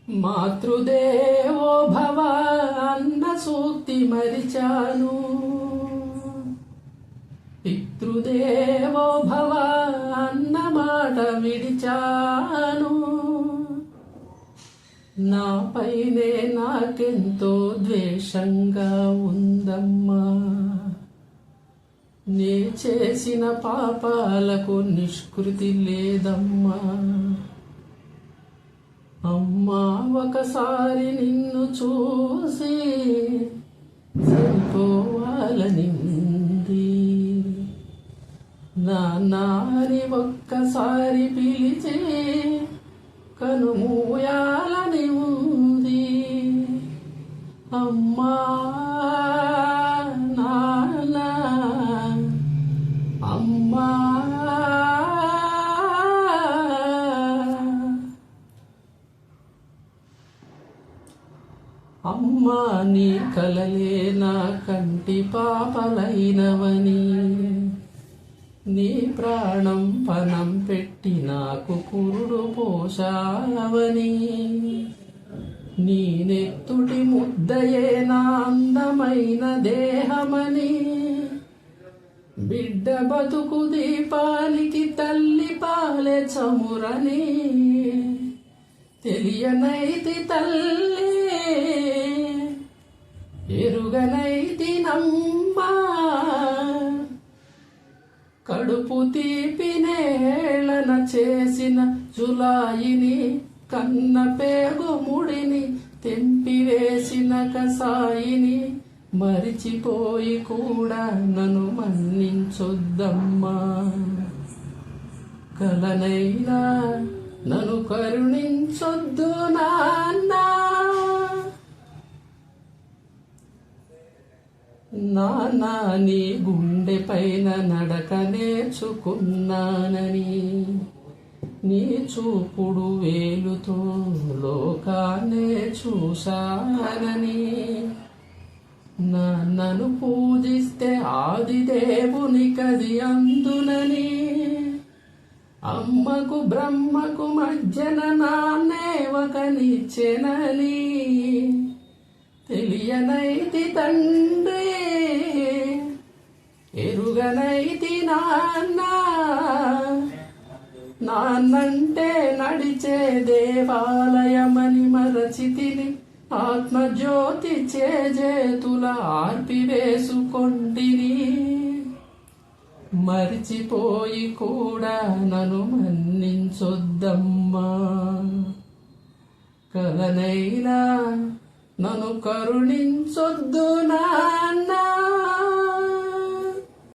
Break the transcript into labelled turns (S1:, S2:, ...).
S1: మాతృదేవో భవ అన్న సూక్తి మరిచాను, పితృదేవో భవ అన్న మాట విడిచాను. నాపైనే నాకెంతో ద్వేషంగా ఉందమ్మా, నే చేసిన పాపాలకు నిష్కృతి లేదమ్మా. అమ్మా ఒకసారి నిన్ను చూసి సరిపోవాలని ఉంది, నాన్నని ఒక్కసారి పిలిచి కనుమూయాలని ఉంది. అమ్మా నాన్న అమ్మా అమ్మా నీ కలలే నా కంటి పాపలైనవని, నీ ప్రాణం పణం పెట్టి నాకు కురుడు పోషావని, నీ నెత్తుటి ముద్దయే నా అందమైన దేహమని, బిడ్డ బతుకు దీపానికి తల్లి పాలె చమురని తెలియనైతి తల్లి ఎరుగనైతి నమ్మా. కడుపు తీపి నేళన చేసిన జులాయిని, కన్న పేగు ముడిని తెంపివేసిన కసాయిని మరిచిపోయి కూడా నన్ను మన్నించొద్దమ్మా. కలనైనా నన్ను కరుణించొద్దు నాన్న. నాన్న నీ గుండె పైన నడక నేర్చుకున్నానని, నీ చూపుడు వేలుతో లోకాన్నే చూశానని, నన్ను పూజిస్తే ఆదిదేవునికది అందునని, అమ్మకు బ్రహ్మకు మధ్యన నాన్నే ఒకనిచ్చెనని తెలియనైతి తండ్రి ఎరుగనైతి నాన్న. నాన్నంటే నడిచే దేవాలయమని మరచితిని, ఆత్మజ్యోతి చేతుల ఆర్పివేసుకొంటిని. మరిచిపోయి కూడా నన్ను మన్నించొద్దమ్మా. కలనైనా నన్ను కరుణించొద్దు నాన్న.